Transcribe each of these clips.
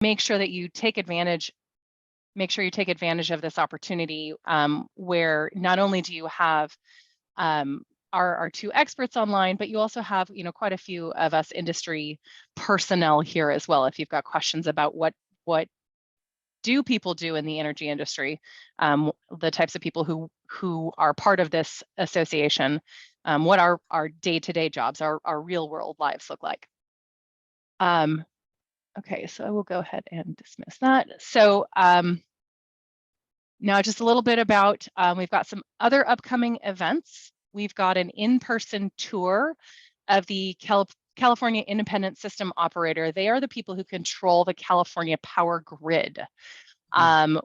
make sure that you take advantage. Make sure you take advantage of this opportunity, where not only do you have our two experts online, but you also have, quite a few of us industry personnel here as well. If you've got questions about what do people do in the energy industry, the types of people who are part of this association, what our day-to-day jobs, our real world lives look like. Okay, so I will go ahead and dismiss that. So now just a little bit about, we've got some other upcoming events. We've got an in-person tour of the California Independent System Operator. They are the people who control the California power grid.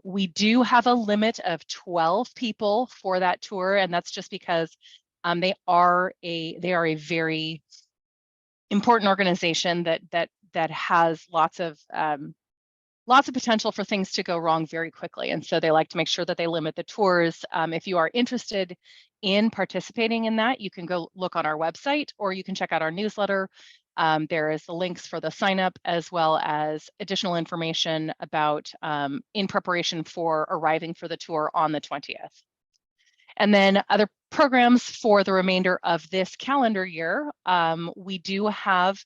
We do have a limit of 12 people for that tour, and that's just because they are a very important organization that has lots of potential for things to go wrong very quickly. And so they like to make sure that they limit the tours. If you are interested in participating in that, you can go look on our website, or you can check out our newsletter. There is the links for the sign up, as well as additional information about in preparation for arriving for the tour on the 20th. And then other programs for the remainder of this calendar year, we do have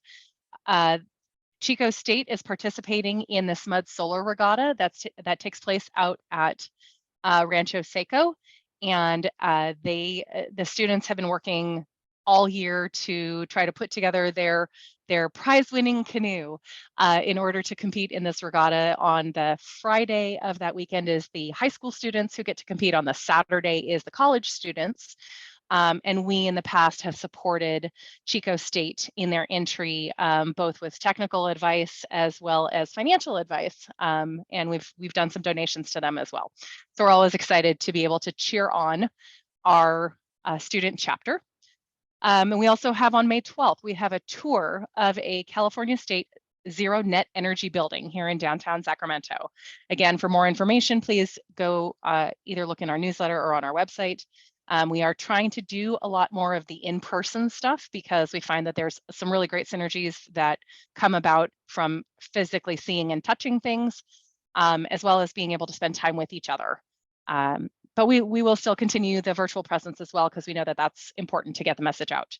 Chico State is participating in the SMUD Solar Regatta that takes place out at Rancho Seco, and the students have been working all year to try to put together their prize-winning canoe in order to compete in this regatta. On the Friday of that weekend is the high school students who get to compete. On the Saturday is the college students. And we in the past have supported Chico State in their entry, both with technical advice as well as financial advice. And we've done some donations to them as well. So we're always excited to be able to cheer on our student chapter. And we also have on May 12th, we have a tour of a California State Zero Net Energy building here in downtown Sacramento. Again, for more information, please go either look in our newsletter or on our website. We are trying to do a lot more of the in-person stuff, because we find that there's some really great synergies that come about from physically seeing and touching things, as well as being able to spend time with each other. But we will still continue the virtual presence as well, because we know that that's important to get the message out.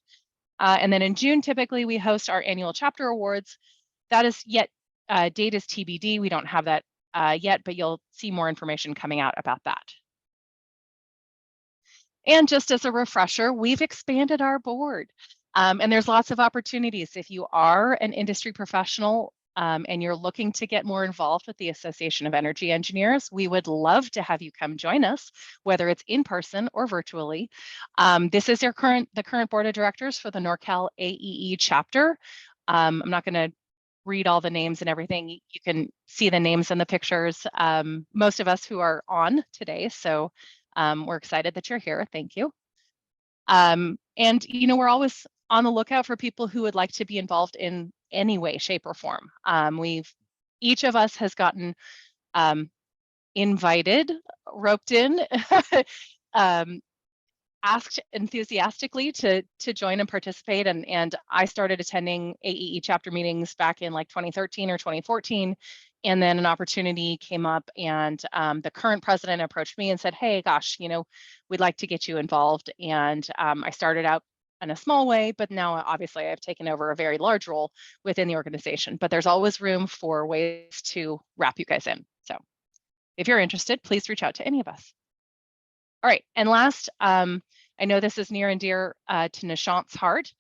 And then in June, typically we host our annual chapter awards. That is yet, date is TBD. We don't have that yet, but you'll see more information coming out about that. And just as a refresher, we've expanded our board, and there's lots of opportunities. If you are an industry professional and you're looking to get more involved with the Association of Energy Engineers, we would love to have you come join us, whether it's in person or virtually. This is the current board of directors for the NorCal AEE chapter. I'm not going to read all the names and everything. You can see the names and the pictures. Most of us who are on today, so we're excited that you're here. Thank you. And we're always on the lookout for people who would like to be involved in any way, shape, or form. Each of us has gotten invited, roped in, asked enthusiastically to join and participate. And I started attending AEE chapter meetings back in like 2013 or 2014. And then an opportunity came up, and the current president approached me and said, hey, gosh, we'd like to get you involved. And I started out in a small way, but now obviously I've taken over a very large role within the organization. But there's always room for ways to wrap you guys in. So if you're interested, please reach out to any of us. All right, and last, I know this is near and dear to Nishant's heart.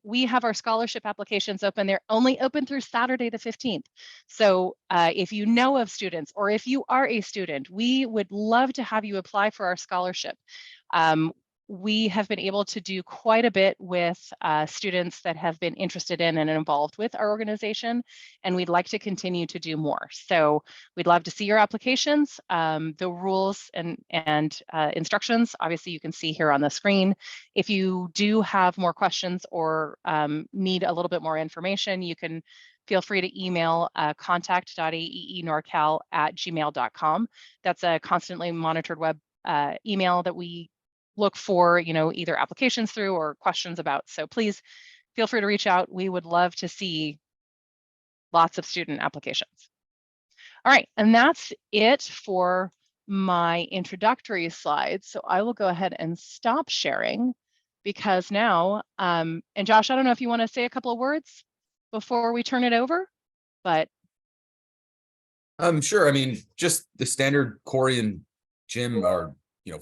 We have our scholarship applications open. They're only open through Saturday the 15th. So if you know of students, or if you are a student, we would love to have you apply for our scholarship. We have been able to do quite a bit with students that have been interested in and involved with our organization, and we'd like to continue to do more. So we'd love to see your applications. The rules and instructions, obviously you can see here on the screen. If you do have more questions or need a little bit more information, you can feel free to email contact.aeenorcal@gmail.com. That's a constantly monitored web email that we look for, either applications through or questions about. So please feel free to reach out. We would love to see lots of student applications. All right, and that's it for my introductory slides. So I will go ahead and stop sharing because now, and Josh, I don't know if you want to say a couple of words before we turn it over, but. Sure. I mean, just the standard. Corey and Jim are,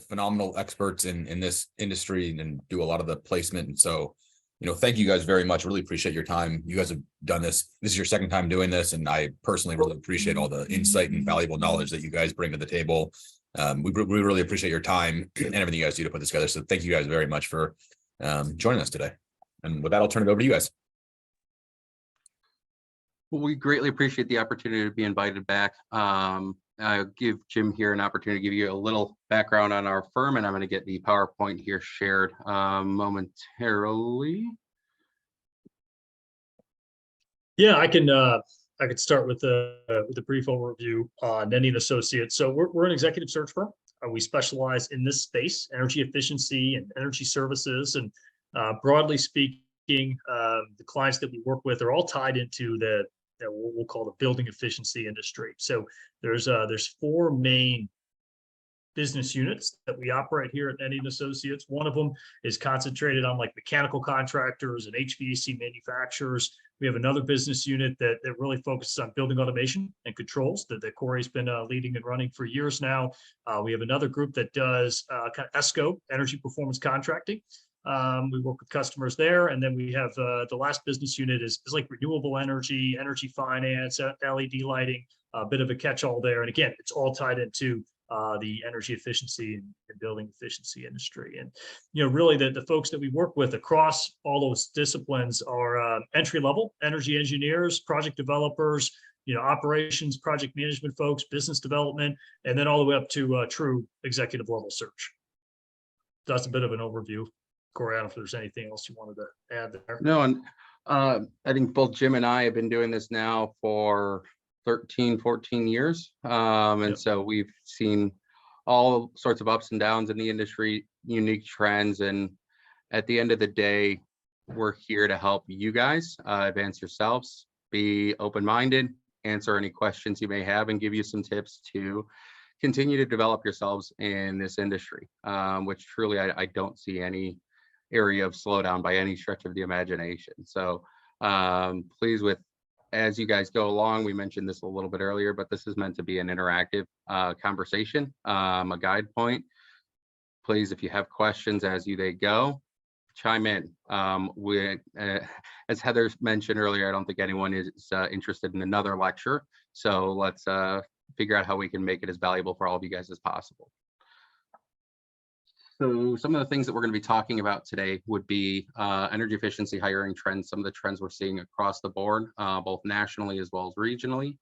phenomenal experts in this industry and do a lot of the placement. And so, thank you guys very much. Really appreciate your time. You guys have done this. This is your second time doing this. And I personally really appreciate all the insight and valuable knowledge that you guys bring to the table. We really appreciate your time and everything you guys do to put this together. So thank you guys very much for joining us today. And with that, I'll turn it over to you guys. Well, we greatly appreciate the opportunity to be invited back. I'll give Jim here an opportunity to give you a little background on our firm, and I'm going to get the PowerPoint here shared momentarily. Yeah, I can start with a brief overview on Nenni and Associates. So we're an executive search firm. We specialize in this space, energy efficiency and energy services, and broadly speaking, the clients that we work with are all tied into what we'll call the building efficiency industry. So there's 4 main business units that we operate here at Nenni and Associates. One of them is concentrated on like mechanical contractors and HVAC manufacturers. We have another business unit that really focuses on building automation and controls that Corey's been leading and running for years now. We have another group that does kind of ESCO, energy performance contracting. We work with customers there. And then we have the last business unit is like renewable energy, energy finance, LED lighting, a bit of a catch-all there. And again, it's all tied into the energy efficiency and building efficiency industry. And, really the folks that we work with across all those disciplines are entry-level energy engineers, project developers, operations, project management folks, business development, and then all the way up to true executive level search. That's a bit of an overview. Corey, I don't know if there's anything else you wanted to add there. No, and I think both Jim and I have been doing this now for 13, 14 years. And so we've seen all sorts of ups and downs in the industry, unique trends. And at the end of the day, we're here to help you guys advance yourselves, be open-minded, answer any questions you may have, and give you some tips to continue to develop yourselves in this industry, which truly I don't see any area of slowdown by any stretch of the imagination. So please, as you guys go along, we mentioned this a little bit earlier, but this is meant to be an interactive conversation, a guide point. Please, if you have questions as they go, chime in. As Heather mentioned earlier, I don't think anyone is interested in another lecture. So let's figure out how we can make it as valuable for all of you guys as possible. So some of the things that we're going to be talking about today would be energy efficiency hiring trends, some of the trends we're seeing across the board, both nationally as well as regionally,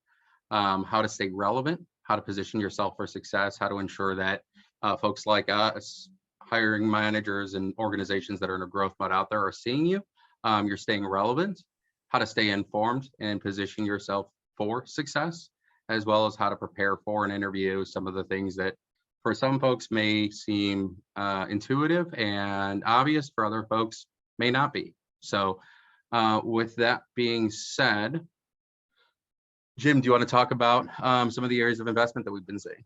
how to stay relevant, how to position yourself for success, how to ensure that folks like us, hiring managers and organizations that are in a growth mode out there are seeing you, you're staying relevant, how to stay informed and position yourself for success, as well as how to prepare for an interview, some of the things that for some folks may seem intuitive and obvious, for other folks may not be. So with that being said, Jim, do you want to talk about some of the areas of investment that we've been seeing?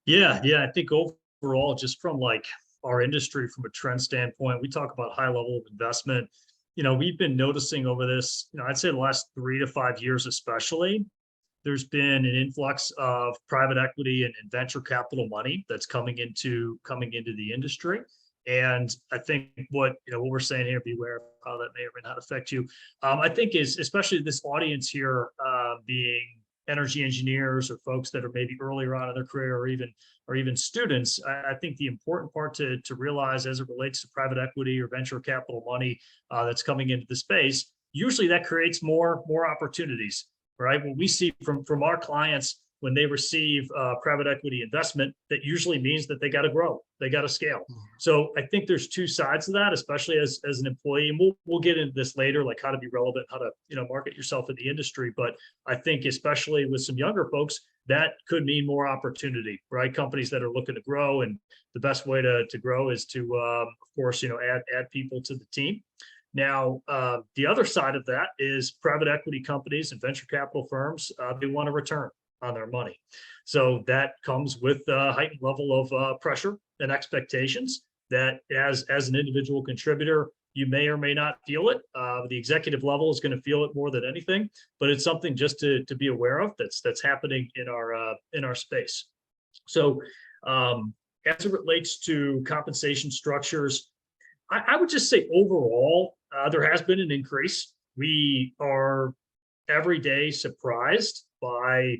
Yeah, I think overall, just from like our industry, from a trend standpoint, we talk about high level of investment. We've been noticing over this, I'd say the last 3 to 5 years especially, there's been an influx of private equity and venture capital money that's coming into the industry. And I think what we're saying here, beware of how that may or may not affect you. I think is especially this audience here being energy engineers or folks that are maybe earlier on in their career or even students. I think the important part to realize as it relates to private equity or venture capital money that's coming into the space, usually that creates more opportunities. Right. What we see from our clients when they receive private equity investment, that usually means that they got to grow, they got to scale. So I think there's 2 sides to that, especially as an employee. And we'll get into this later, like how to be relevant, how to market yourself in the industry. But I think especially with some younger folks, that could mean more opportunity, right? Companies that are looking to grow, and the best way to grow is to, of course, add people to the team. Now, the other side of that is private equity companies and venture capital firms, they want to return. on their money. So that comes with a heightened level of pressure and expectations that as an individual contributor, you may or may not feel it. The executive level is going to feel it more than anything, but it's something just to be aware of that's happening in our space. So as it relates to compensation structures, I would just say overall, there has been an increase. We are every day surprised by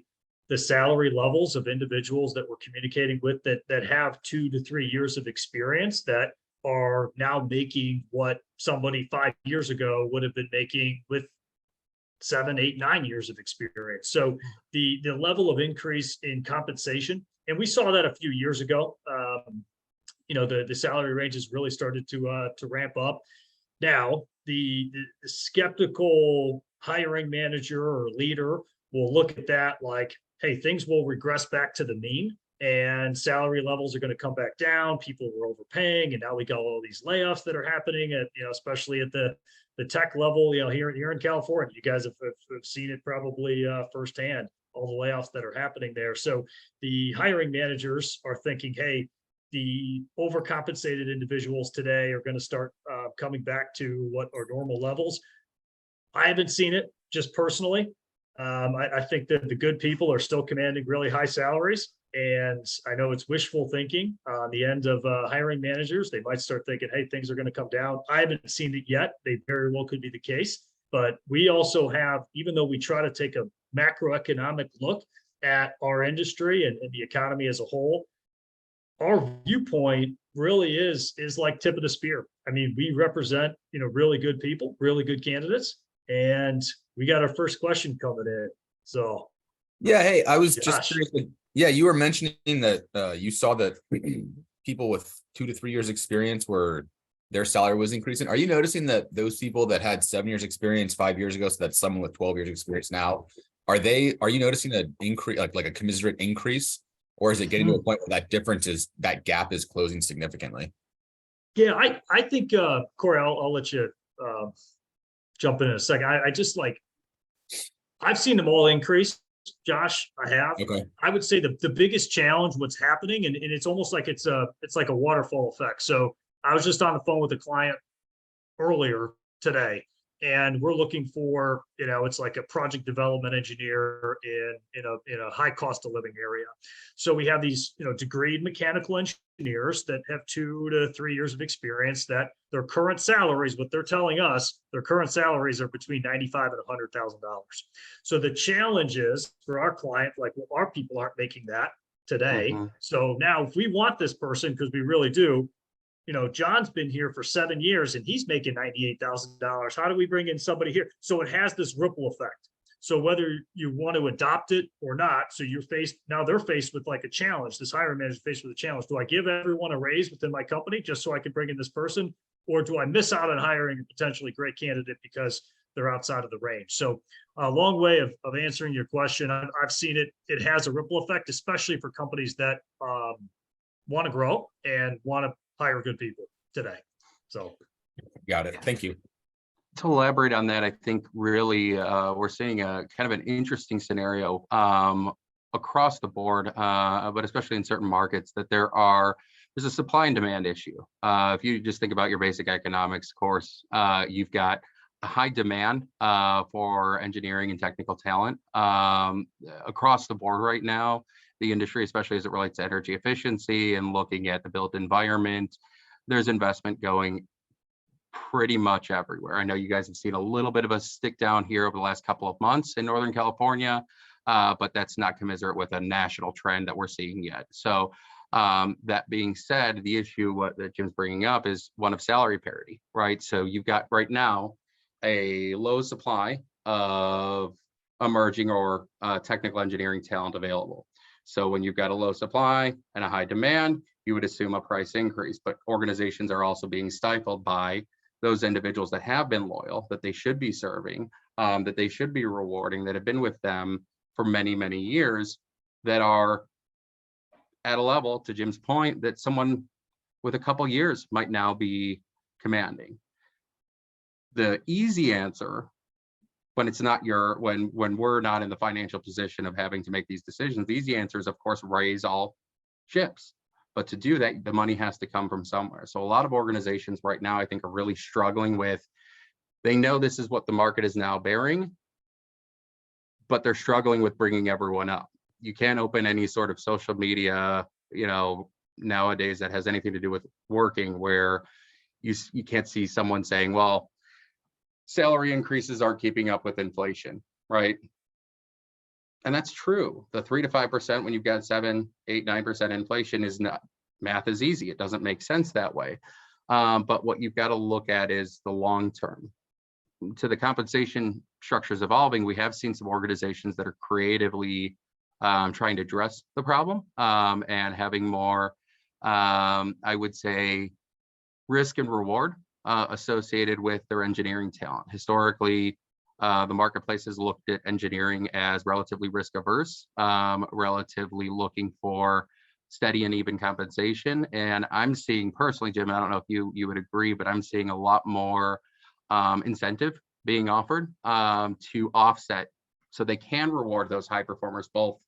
the salary levels of individuals that we're communicating with that have 2 to 3 years of experience that are now making what somebody 5 years ago would have been making with 7, 8, 9 years of experience. So the level of increase in compensation, and we saw that a few years ago. The salary ranges really started to ramp up. Now, the skeptical hiring manager or leader will look at that like, hey, things will regress back to the mean and salary levels are going to come back down. People were overpaying, and now we got all these layoffs that are happening at, especially at the tech level, here in California. You guys have seen it probably firsthand, all the layoffs that are happening there. So the hiring managers are thinking, hey, the overcompensated individuals today are going to start coming back to what are normal levels. I haven't seen it just personally. I think that the good people are still commanding really high salaries. And I know it's wishful thinking on the end of hiring managers. They might start thinking, hey, things are going to come down. I haven't seen it yet. They very well could be the case. But we also have, even though we try to take a macroeconomic look at our industry and the economy as a whole, our viewpoint really is like tip of the spear. I mean, we represent, really good people, really good candidates. And we got our first question coming in. So yeah, hey, I was Josh. just curious. Yeah, you were mentioning that you saw that people with 2 to 3 years experience their salary was increasing. Are you noticing that those people that had 7 years experience 5 years ago, so that's someone with 12 years experience now, are you noticing an increase, like a commensurate increase, or is it getting to a point where that gap is closing significantly? Yeah, I think Corey, I'll let you jump in a second. I just I've seen them all increase. Josh, I have. Okay. I would say the biggest challenge, what's happening, and it's almost like it's like a waterfall effect. So I was just on the phone with a client earlier today, and we're looking for, it's like a project development engineer in a high cost of living area. So we have these, degreed mechanical engineers that have 2 to 3 years of experience, that their current salaries, what they're telling us, their current salaries are between $95,000 and $100,000. So the challenge is for our client, our people aren't making that today. Mm-hmm. So now if we want this person, because we really do, John's been here for 7 years and he's making $98,000. How do we bring in somebody here? So it has this ripple effect. So whether you want to adopt it or not, so they're faced with like a challenge. This hiring manager is faced with a challenge. Do I give everyone a raise within my company just so I can bring in this person? Or do I miss out on hiring a potentially great candidate because they're outside of the range? So a long way of answering your question. I've seen it. It has a ripple effect, especially for companies that want to grow and want to hire good people today. So Got it. Thank you. To elaborate on that, I think really we're seeing a kind of an interesting scenario across the board, but especially in certain markets, that there's a supply and demand issue. If you just think about your basic economics course, you've got a high demand for engineering and technical talent across the board right now. The industry, especially as it relates to energy efficiency and looking at the built environment, there's investment going pretty much everywhere. I know you guys have seen a little bit of a stick down here over the last couple of months in Northern California, but that's not commensurate with a national trend that we're seeing yet. So that being said, the issue that Jim's bringing up is one of salary parity, right? So you've got right now a low supply of emerging or technical engineering talent available. So when you've got a low supply and a high demand, you would assume a price increase, but organizations are also being stifled by those individuals that have been loyal, that they should be serving, that they should be rewarding, that have been with them for many, many years, that are at a level, to Jim's point, that someone with a couple years might now be commanding. The easy answer when it's not when we're not in the financial position of having to make these decisions. The easy answer is, of course, raise all ships. But to do that, the money has to come from somewhere. So a lot of organizations right now, I think, are really struggling with, they know this is what the market is now bearing, but they're struggling with bringing everyone up. You can't open any sort of social media, nowadays that has anything to do with working, where you can't see someone saying, well, salary increases aren't keeping up with inflation, right? And that's true. The 3 to 5% when you've got 7, 8, 9% inflation is not, math is easy. It doesn't make sense that way. But what you've got to look at is the long term. To the compensation structures evolving, we have seen some organizations that are creatively trying to address the problem and having more, I would say, risk and reward associated with their engineering talent. Historically, the marketplace has looked at engineering as relatively risk averse, relatively looking for steady and even compensation. And I'm seeing personally, Jim, I don't know if you would agree, but I'm seeing a lot more incentive being offered to offset, so they can reward those high performers, both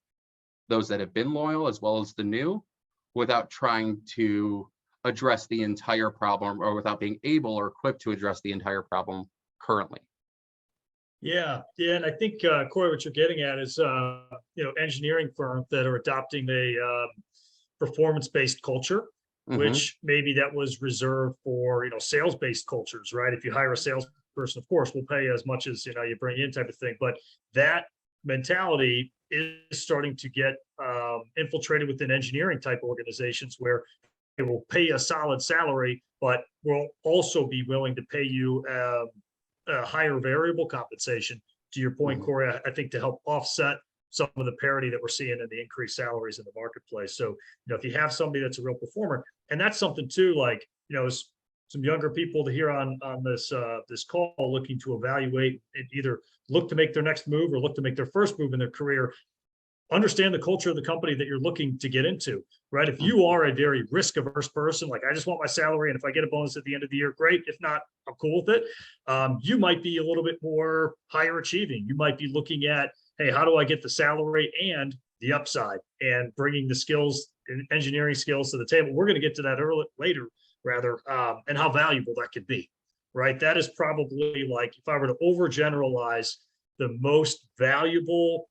those that have been loyal as well as the new, without trying to address the entire problem, or without being able or equipped to address the entire problem currently. Yeah, and I think Corey, what you're getting at is engineering firms that are adopting a performance-based culture, which maybe that was reserved for sales-based cultures, right? If you hire a salesperson, of course, we'll pay you as much as you bring in, type of thing. But that mentality is starting to get infiltrated within engineering type organizations, where it will pay a solid salary, but will also be willing to pay you a higher variable compensation. To your point, Corey, I think to help offset some of the parity that we're seeing in the increased salaries in the marketplace. So, if you have somebody that's a real performer, and that's something too, like, some younger people to hear on this call looking to evaluate and either look to make their next move or look to make their first move in their career, understand the culture of the company that you're looking to get into, right? If you are a very risk averse person, like, I just want my salary, and if I get a bonus at the end of the year, great. If not, I'm cool with it. You might be a little bit more higher achieving. You might be looking at, hey, how do I get the salary and the upside, and bringing the skills and engineering skills to the table? We're going to get to that later, and how valuable that could be, right? That is probably, like, if I were to overgeneralize, the most valuable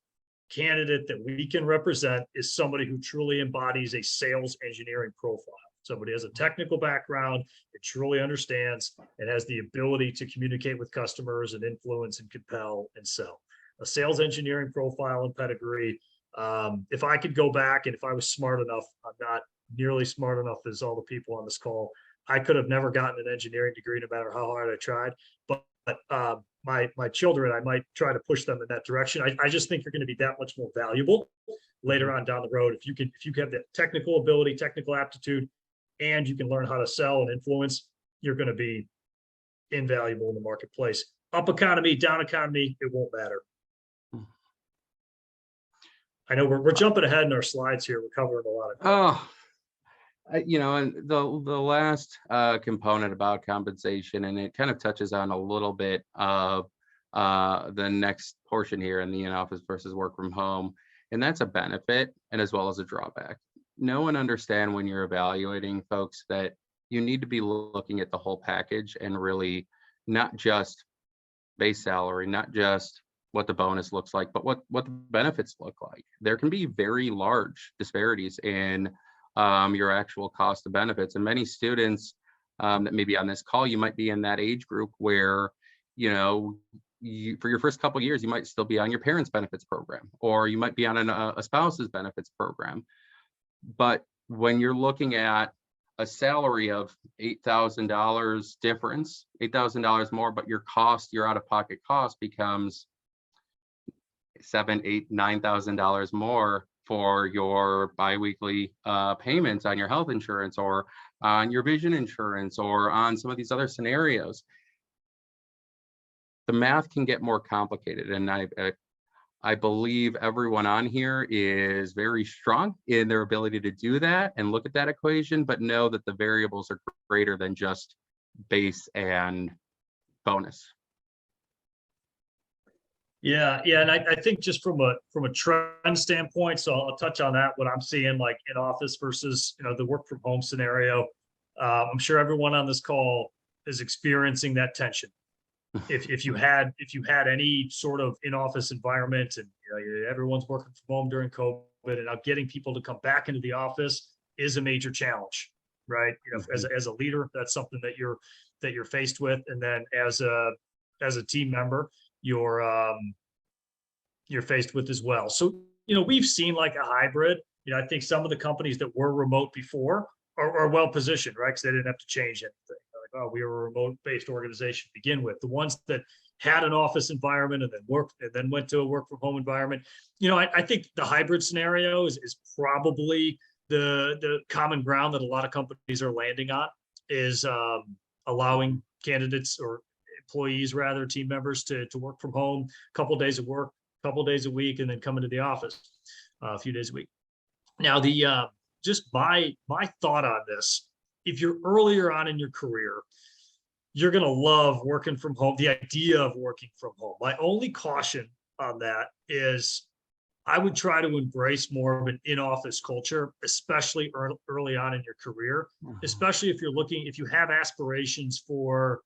candidate that we can represent is somebody who truly embodies a sales engineering profile. Somebody has a technical background, that truly understands and has the ability to communicate with customers and influence and compel and sell. A sales engineering profile and pedigree. If I could go back, and if I was smart enough, I'm not nearly smart enough as all the people on this call, I could have never gotten an engineering degree no matter how hard I tried. But my children, I might try to push them in that direction. I just think you're going to be that much more valuable later on down the road if you have that technical ability, technical aptitude, and you can learn how to sell and influence. You're going to be invaluable in the marketplace. Up economy, down economy, it won't matter. I know we're jumping ahead in our slides here. We're covering a lot of. And the last component about compensation, and it kind of touches on a little bit of the next portion here in the in-office versus work from home, and that's a benefit and as well as a drawback. Know and understand when you're evaluating folks that you need to be looking at the whole package, and really not just base salary, not just what the bonus looks like, but what the benefits look like. There can be very large disparities in your actual cost of benefits. And many students that may be on this call, you might be in that age group where, for your first couple of years, you might still be on your parents' benefits program, or you might be on a spouse's benefits program. But when you're looking at a salary of $8,000 difference, $8,000 more, but your out-of-pocket cost becomes $7,000, $8,000, $9,000 more for your biweekly payments on your health insurance, or on your vision insurance, or on some of these other scenarios. The math can get more complicated, and I believe everyone on here is very strong in their ability to do that and look at that equation, but know that the variables are greater than just base and bonus. Yeah, and I think just from a trend standpoint, so I'll touch on that, what I'm seeing like in office versus, the work from home scenario. I'm sure everyone on this call is experiencing that tension. If you had any sort of in-office environment and everyone's working from home during COVID, and now getting people to come back into the office is a major challenge, right? As a leader, that's something that you're faced with, and then as a team member, you're faced with as well. So, we've seen like a hybrid. I think some of the companies that were remote before are well positioned, right? Because they didn't have to change anything. Like, oh, we were a remote-based organization to begin with. The ones that had an office environment and then went to a work from home environment. I think the hybrid scenario is probably the common ground that a lot of companies are landing on, is allowing candidates or employees, rather, team members to work from home a couple of days of work, a couple of days a week, and then come into the office a few days a week. Now, just my thought on this, if you're earlier on in your career, you're going to love working from home, the idea of working from home. My only caution on that is I would try to embrace more of an in-office culture, especially early on in your career, especially if you have aspirations for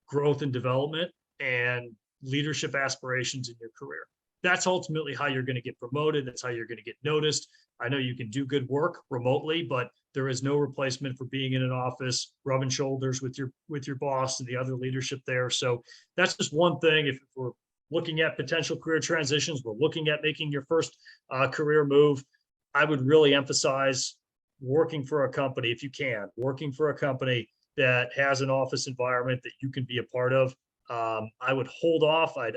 growth and development and leadership aspirations in your career. That's ultimately how you're going to get promoted. That's how you're going to get noticed. I know you can do good work remotely, but there is no replacement for being in an office, rubbing shoulders with your boss and the other leadership there. So that's just one thing. If we're looking at potential career transitions, we're looking at making your first career move, I would really emphasize working for a company, if you can, working for a company that has an office environment that you can be a part of. I would hold off. I'd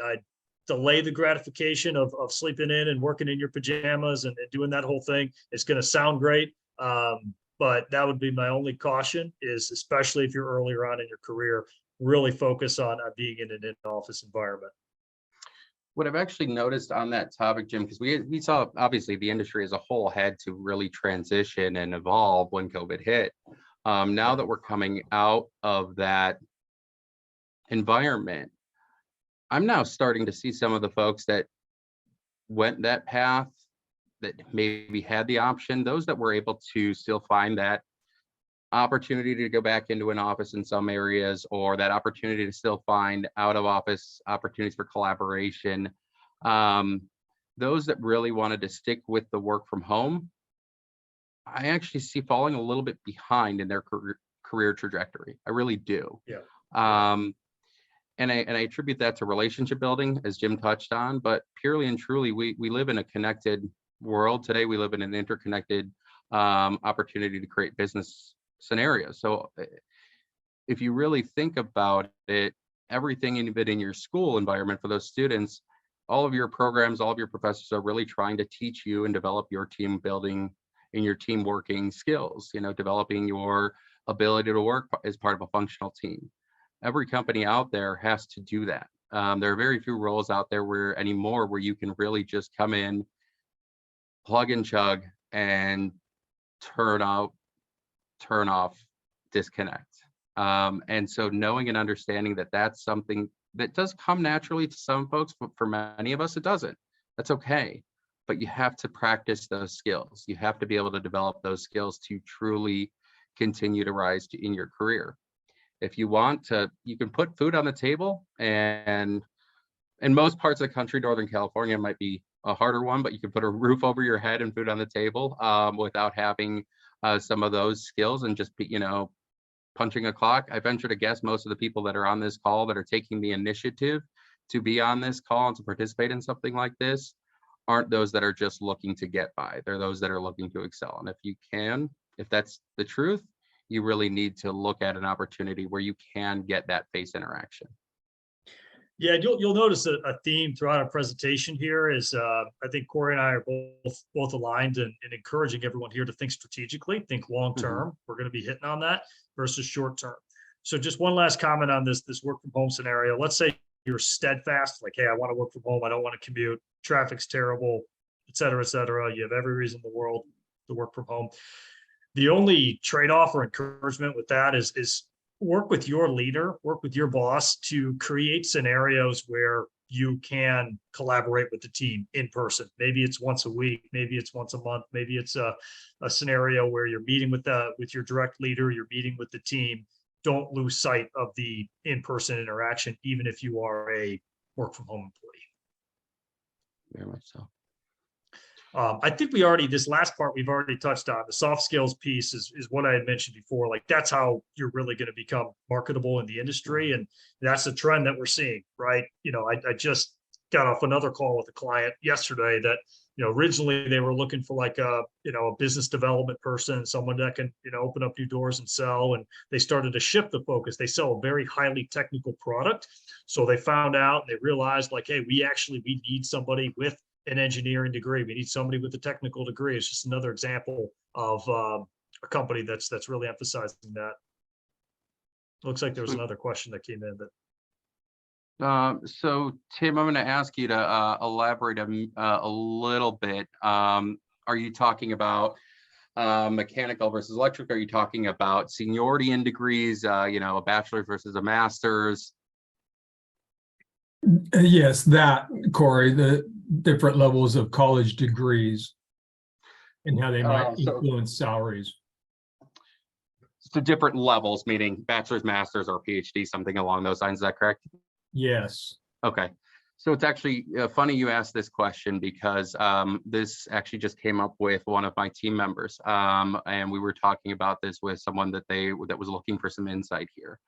delay the gratification of sleeping in and working in your pajamas and doing that whole thing. It's going to sound great. But that would be my only caution, is especially if you're earlier on in your career, really focus on being in an in-office environment. What I've actually noticed on that topic, Jim, because we saw obviously the industry as a whole had to really transition and evolve when COVID hit. Now that we're coming out of that environment, I'm now starting to see some of the folks that went that path, that maybe had the option, those that were able to still find that opportunity to go back into an office in some areas, or that opportunity to still find out of office opportunities for collaboration. Those that really wanted to stick with the work from home, I actually see falling a little bit behind in their career trajectory. I really do. Yeah. And I attribute that to relationship building, as Jim touched on, but purely and truly, we live in a connected world today. We live in an interconnected opportunity to create business scenarios. So if you really think about it, everything in your school environment for those students, all of your programs, all of your professors are really trying to teach you and develop your team building and your team working skills, developing your ability to work as part of a functional team. Every company out there has to do that. There are very few roles out there where you can really just come in, plug and chug, and turn off, disconnect. And so knowing and understanding that that's something that does come naturally to some folks, but for many of us, it doesn't. That's okay. But you have to practice those skills. You have to be able to develop those skills to truly continue to rise in your career. If you want to, you can put food on the table, and in most parts of the country, Northern California might be a harder one, but you can put a roof over your head and food on the table without having some of those skills and just be, punching a clock. I venture to guess most of the people that are on this call that are taking the initiative to be on this call and to participate in something like this aren't those that are just looking to get by. They're those that are looking to excel. And if that's the truth, you really need to look at an opportunity where you can get that face interaction. Yeah, you'll notice a theme throughout our presentation here is I think Corey and I are both aligned in encouraging everyone here to think strategically, think long term. We're going to be hitting on that versus short term. So just one last comment on this work from home scenario. Let's say you're steadfast, like, hey, I want to work from home. I don't want to commute. Traffic's terrible, et cetera, et cetera. You have every reason in the world to work from home. The only trade-off or encouragement with that is work with your leader, work with your boss to create scenarios where you can collaborate with the team in person. Maybe it's once a week, maybe it's once a month, maybe it's a scenario where you're meeting with your direct leader, you're meeting with the team. Don't lose sight of the in-person interaction, even if you are a work from home employee. Very much so. I think this last part we've already touched on. The soft skills piece is what I had mentioned before. Like, that's how you're really going to become marketable in the industry. And that's a trend that we're seeing, right? I just got off another call with a client yesterday that, originally they were looking for like a business development person, someone that can, open up new doors and sell. And they started to shift the focus. They sell a very highly technical product. So they found out, and they realized like, hey, we need somebody with an engineering degree. We need somebody with a technical degree. It's just another example of a company that's really emphasizing that. Looks like there was another question that came in. So Tim, I'm going to ask you to elaborate a little bit. Are you talking about mechanical versus electric? Are you talking about seniority in degrees? A bachelor's versus a master's? Yes, that, Corey, the different levels of college degrees and how they might influence salaries. So different levels, meaning bachelor's, master's, or PhD, something along those lines. Is that correct? Yes. Okay. So it's actually funny you asked this question, because this actually just came up with one of my team members. And we were talking about this with someone that was looking for some insight here.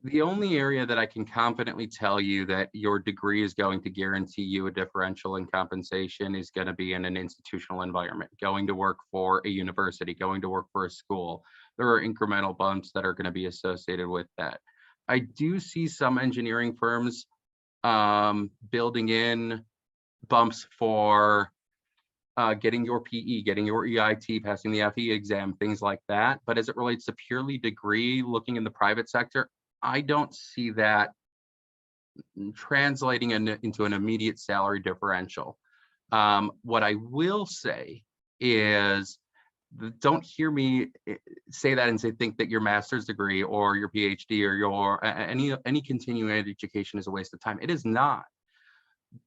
The only area that I can confidently tell you that your degree is going to guarantee you a differential in compensation is going to be in an institutional environment, going to work for a university, going to work for a school. There are incremental bumps that are going to be associated with that. I do see some engineering firms building in bumps for getting your PE, getting your EIT, passing the FE exam, things like that. But as it relates to purely degree, looking in the private sector, I don't see that translating into an immediate salary differential. What I will say is, don't hear me say that and think that your master's degree or your PhD or your any continuing education is a waste of time. It is not.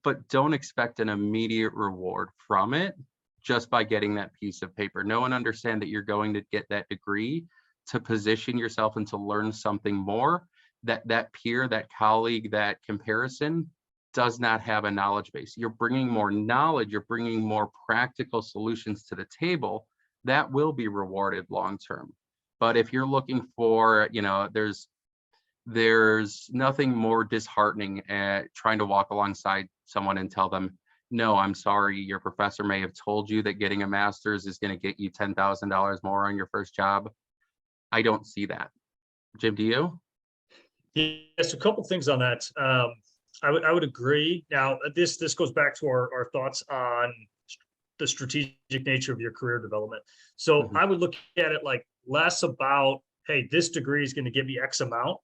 But don't expect an immediate reward from it just by getting that piece of paper. Know and understand that you're going to get that degree to position yourself and to learn something more. That peer, that colleague, that comparison does not have a knowledge base. You're bringing more knowledge, you're bringing more practical solutions to the table that will be rewarded long term. But if you're looking for, there's nothing more disheartening at trying to walk alongside someone and tell them, no, I'm sorry, your professor may have told you that getting a master's is going to get you $10,000 more on your first job. I don't see that. Jim, do you? Yes, a couple things on that. I would agree. Now, this goes back to our thoughts on the strategic nature of your career development. So I would look at it like less about, hey, this degree is going to give me X amount.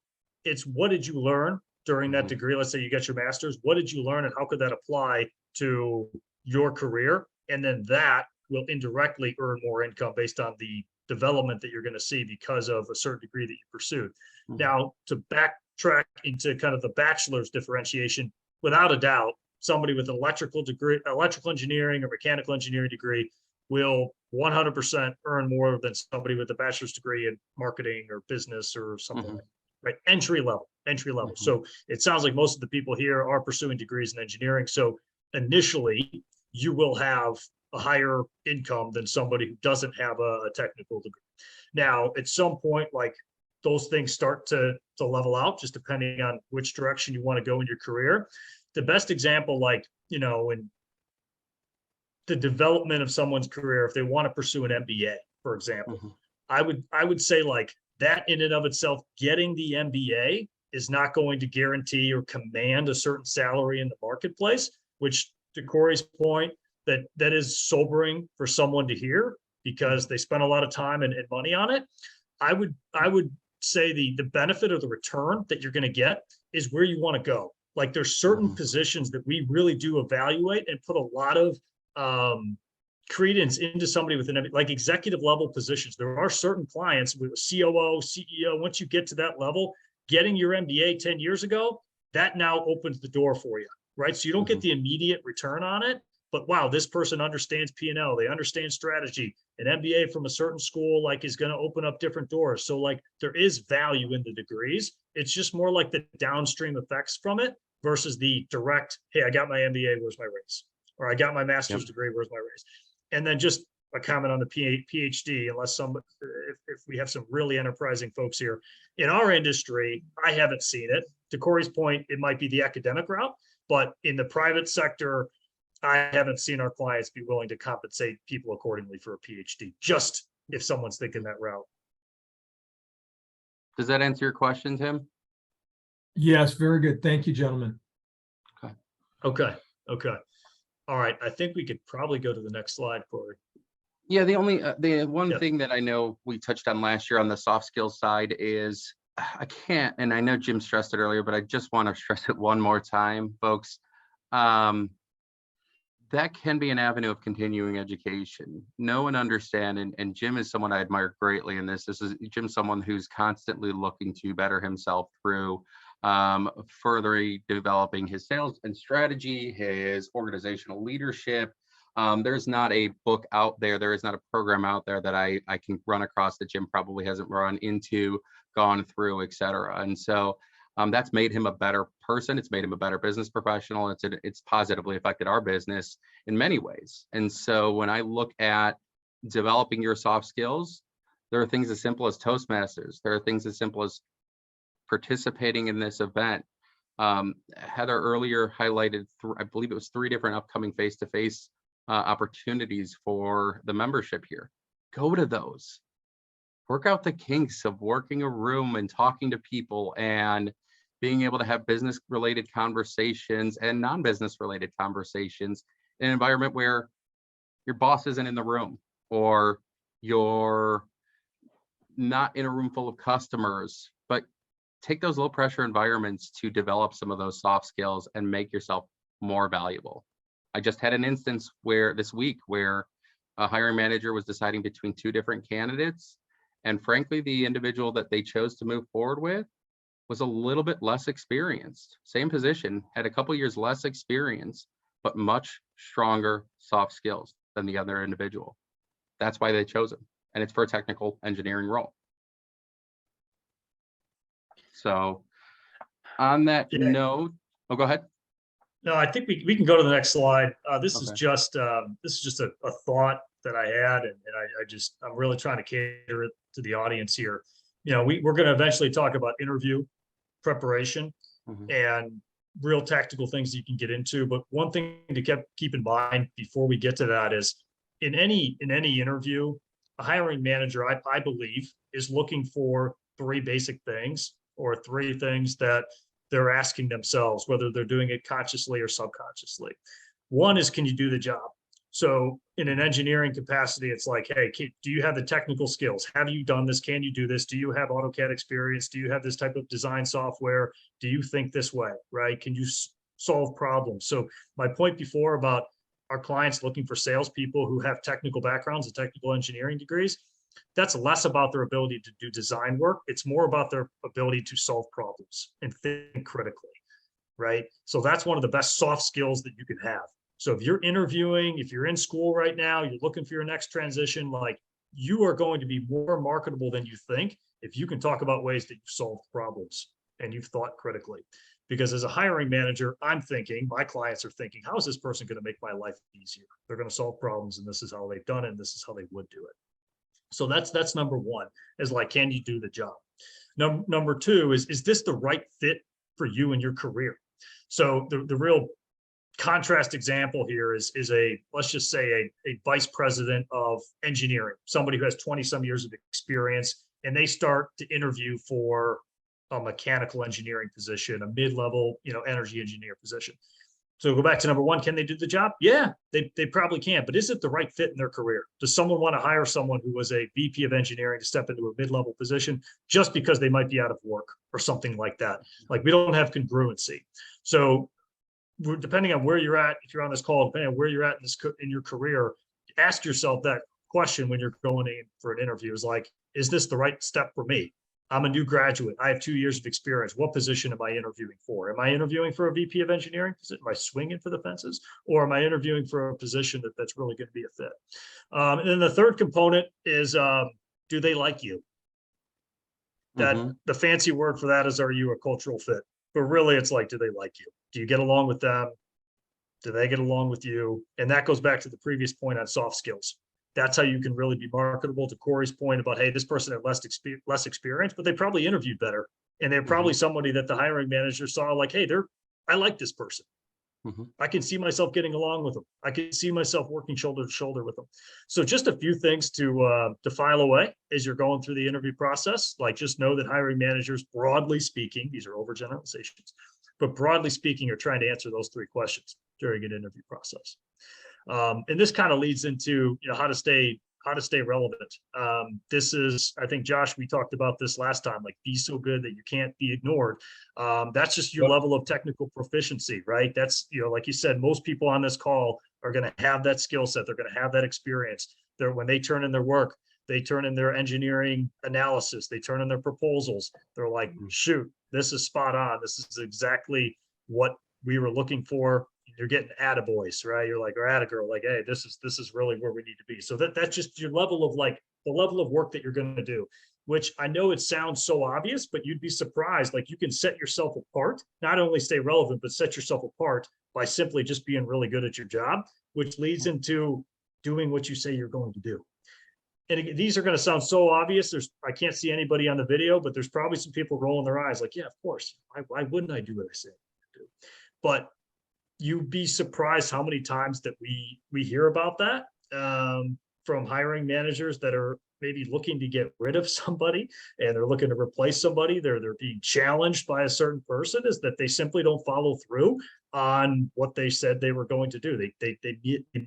It's what did you learn during that degree? Let's say you get your master's. What did you learn and how could that apply to your career? And then that will indirectly earn more income based on the development that you're going to see because of a certain degree that you pursued. Now, to backtrack into kind of the bachelor's differentiation, without a doubt, somebody with an electrical engineering or mechanical engineering degree will 100% earn more than somebody with a bachelor's degree in marketing or business or something like that. Right, entry level. So it sounds like most of the people here are pursuing degrees in engineering. So initially, you will have a higher income than somebody who doesn't have a technical degree. Now, at some point, like those things start to level out, just depending on which direction you want to go in your career. The best example, like, in the development of someone's career, if they want to pursue an MBA, for example, I would say like that in and of itself, getting the MBA is not going to guarantee or command a certain salary in the marketplace, which to Corey's point, that is sobering for someone to hear because they spend a lot of time and money on it. I would say the benefit or the return that you're going to get is where you want to go. Like there's certain positions that we really do evaluate and put a lot of credence into somebody with like executive level positions. There are certain clients with COO, CEO, once you get to that level, getting your MBA 10 years ago, that now opens the door for you, right? So you don't get the immediate return on it, but wow, this person understands P&L, they understand strategy. An MBA from a certain school like is going to open up different doors. So like there is value in the degrees. It's just more like the downstream effects from it versus the direct, hey, I got my MBA, where's my raise? Or I got my master's degree, where's my raise? And then just a comment on the PhD, unless if we have some really enterprising folks here. In our industry, I haven't seen it. To Corey's point, it might be the academic route, but in the private sector, I haven't seen our clients be willing to compensate people accordingly for a PhD, just if someone's thinking that route. Does that answer your question, Tim? Yes, very good. Thank you, gentlemen. Okay. All right. I think we could probably go to the next slide, Corey. Yeah, the one thing that I know we touched on last year on the soft skills side is I can't, and I know Jim stressed it earlier, but I just want to stress it one more time, folks. That can be an avenue of continuing education. Know and understand, and Jim is someone I admire greatly in this. This is Jim, someone who's constantly looking to better himself through further developing his sales and strategy, his organizational leadership. There's not a book out there, there is not a program out there that I can run across that Jim probably hasn't run into, gone through, et cetera. And so that's made him a better person. It's made him a better business professional. It's positively affected our business in many ways. And so when I look at developing your soft skills, there are things as simple as Toastmasters. There are things as simple as participating in this event. Heather earlier highlighted, I believe it was 3 different upcoming face-to-face opportunities for the membership here. Go to those. Work out the kinks of working a room and talking to people and being able to have business related conversations and non-business related conversations in an environment where your boss isn't in the room or you're not in a room full of customers, but take those low pressure environments to develop some of those soft skills and make yourself more valuable. I just had an instance where this week where a hiring manager was deciding between 2 different candidates. And frankly, the individual that they chose to move forward with was a little bit less experienced. Same position, had a couple years less experience, but much stronger soft skills than the other individual. That's why they chose him. And it's for a technical engineering role. So on that note, go ahead. No, I think we can go to the next slide. This is just a thought that I had, and I'm really trying to cater it to the audience here. You know, we're going to eventually talk about interview preparation and real tactical things that you can get into. But one thing to keep in mind before we get to that is in any interview, a hiring manager, I believe, is looking for 3 basic things or 3 things that they're asking themselves, whether they're doing it consciously or subconsciously. One is, can you do the job? So in an engineering capacity, it's like, hey, do you have the technical skills? Have you done this? Can you do this? Do you have AutoCAD experience? Do you have this type of design software? Do you think this way, right? Can you solve problems? So my point before about our clients looking for salespeople who have technical backgrounds and technical engineering degrees, that's less about their ability to do design work. It's more about their ability to solve problems and think critically, right? So that's one of the best soft skills that you can have. So if you're interviewing, if you're in school right now, you're looking for your next transition, like you are going to be more marketable than you think if you can talk about ways that you solve problems and you've thought critically. Because as a hiring manager, I'm thinking, my clients are thinking, how is this person going to make my life easier? They're going to solve problems, and this is how they've done it, and this is how they would do it. So that's number one, is like, can you do the job? Number 2 is this the right fit for you and your career? So the real contrast example here is let's just say a vice president of engineering, somebody who has 20 some years of experience, and they start to interview for a mechanical engineering position, a mid-level, energy engineer position. So go back to number 1, can they do the job? Yeah, they probably can, but is it the right fit in their career? Does someone want to hire someone who was a VP of engineering to step into a mid-level position just because they might be out of work or something like that? Like, we don't have congruency. So depending on where you're at, if you're on this call, depending on where you're at in your career, ask yourself that question when you're going in for an interview, is like, is this the right step for me? I'm a new graduate. I have 2 years of experience. What position am I interviewing for? Am I interviewing for a VP of engineering? Am I swinging for the fences? Or am I interviewing for a position that's really going to be a fit? And then the third component is, do they like you? That the fancy word for that is, are you a cultural fit? But really it's like, do they like you? Do you get along with them? Do they get along with you? And that goes back to the previous point on soft skills. That's how you can really be marketable. To Corey's point about, hey, this person had less experience, but they probably interviewed better. And they're probably somebody that the hiring manager saw like, hey, I like this person. I can see myself getting along with them. I can see myself working shoulder to shoulder with them. So just a few things to file away as you're going through the interview process. Like, just know that hiring managers, broadly speaking, these are overgeneralizations, but broadly speaking, are trying to answer those 3 questions during an interview process. And this kind of leads into, how to stay relevant. This is, I think, Josh, we talked about this last time, like, be so good that you can't be ignored. That's just your level of technical proficiency, right? That's, like you said, most people on this call are going to have that skill set. They're going to have that experience. When they turn in their work, they turn in their engineering analysis, they turn in their proposals. They're like, shoot, this is spot on. This is exactly what we were looking for. You're getting attaboys, right? You're like, or attagirl, like, hey, this is really where we need to be. So that's just your level of, like, the level of work that you're going to do, which I know it sounds so obvious, but you'd be surprised. Like, you can set yourself apart, not only stay relevant, but set yourself apart by simply just being really good at your job, which leads into doing what you say you're going to do. And again, these are going to sound so obvious. I can't see anybody on the video, but there's probably some people rolling their eyes like, yeah, of course. Why wouldn't I do what I say I do? But you'd be surprised how many times that we hear about that from hiring managers that are maybe looking to get rid of somebody, and they're looking to replace somebody. They're being challenged by a certain person, is that they simply don't follow through on what they said they were going to do. They